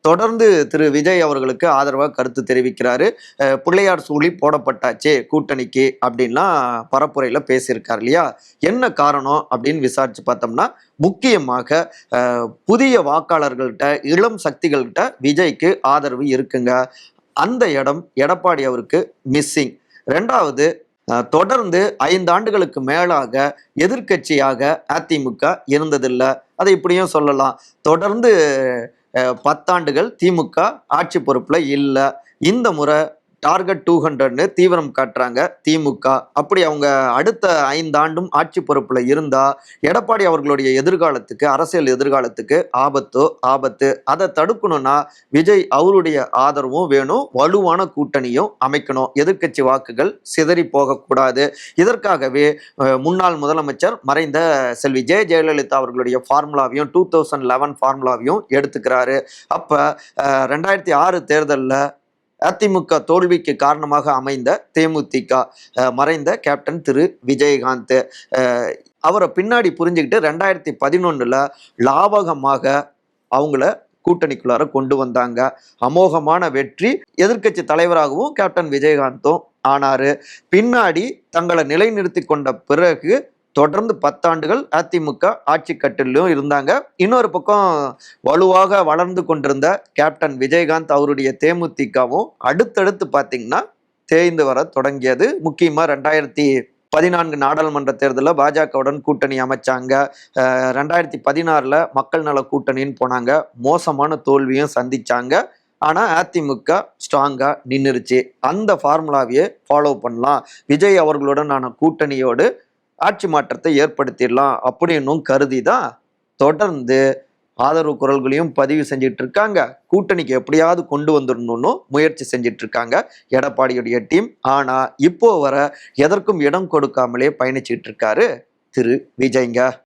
தொடர்ந்து திரு விஜய் அவர்களுக்கு ஆதரவாக கருத்து தெரிவிக்கிறாரு. பிள்ளையார் சூழி போடப்பட்டாச்சே கூட்டணிக்கு அப்படின்லாம் பரப்புரையில பேசியிருக்காரு இல்லையா? என்ன காரணம் அப்படின்னு விசாரிச்சு பார்த்தோம்னா, முக்கியமாக புதிய வாக்காளர்கள்ட்ட, இளம் சக்திகள்கிட்ட விஜய்க்கு ஆதரவு இருக்குங்க. அந்த இடம் எடப்பாடி அவருக்கு மிஸ்ஸிங். 2வது, தொடர்ந்து 5 ஆண்டுகளுக்கு மேலாக எதிர்க்கட்சியாக அதிமுக இருந்ததில்லை. அதை இப்படியும் சொல்லலாம். தொடர்ந்து 10 ஆண்டுகள் திமுக ஆட்சி பொறுப்புல இல்ல. இந்த முறை டார்கெட் 200ன்னு தீவிரம் காட்டுறாங்க திமுக. அப்படி அவங்க அடுத்த 5 ஆண்டும் ஆட்சி பொறுப்புல இருந்தா எடப்பாடி அவர்களுடைய எதிர்காலத்துக்கு, அரசியல் எதிர்காலத்துக்கு ஆபத்து. அதை தடுக்கணும்னா விஜய் அவருடைய ஆதரவும் வேணும், வலுவான கூட்டணியும் அமைக்கணும். எதிர்க்கட்சி வாக்குகள் சிதறி போகக்கூடாது. இதற்காகவே முன்னாள் முதலமைச்சர் மறைந்த செல்வி ஜெயலலிதா அவர்களுடைய ஃபார்முலாவையும் 2011 ஃபார்முலாவையும் எடுத்துக்கிறாரு. அப்ப 2006 தேர்தலில் அதிமுக தோல்விக்கு காரணமாக அமைந்த தேமுதிக மறைந்த கேப்டன் திரு விஜயகாந்த் அவரை பின்னாடி புரிஞ்சுக்கிட்டு 2011 லாபகமாக அவங்கள கூட்டணிக்குள்ளார கொண்டு வந்தாங்க. அமோகமான வெற்றி. எதிர்க்கட்சி தலைவராகவும் கேப்டன் விஜயகாந்தும் ஆனாரு. பின்னாடி தங்களை நிலைநிறுத்தி கொண்ட பிறகு தொடர்ந்து 10 ஆண்டுகள் அதிமுக ஆட்சி கட்டிலும் இருந்தாங்க. இன்னொரு பக்கம் வலுவாக வளர்ந்து கொண்டிருந்த கேப்டன் விஜயகாந்த் அவருடைய தேமுதிகவும் அடுத்தடுத்து பார்த்தீங்கன்னா தேய்ந்து வர தொடங்கியது. முக்கியமா 2014 நாடாளுமன்ற தேர்தலில் பாஜகவுடன் கூட்டணி அமைச்சாங்க. 2016 மக்கள் நல கூட்டணின்னு போனாங்க. மோசமான தோல்வியும் சந்திச்சாங்க. ஆனா அதிமுக ஸ்ட்ராங்கா நின்றுச்சு. அந்த ஃபார்முலாவையே ஃபாலோ பண்ணலாம், விஜய் அவர்களுடனான கூட்டணியோடு ஆட்சி மாற்றத்தை ஏற்படுத்திடலாம் அப்படின்னும் கருதிதான் தொடர்ந்து ஆதரவு குரல்களையும் பதிவு செஞ்சிட்டு இருக்காங்க. கூட்டணிக்கு எப்படியாவது கொண்டு வந்துடணும்னு முயற்சி செஞ்சிட்டு இருக்காங்க எடப்பாடியுடைய டீம். ஆனா இப்போ வர எதற்கும் இடம் கொடுக்காமலே பயணிச்சிட்டு இருக்காரு திரு விஜய்ங்க.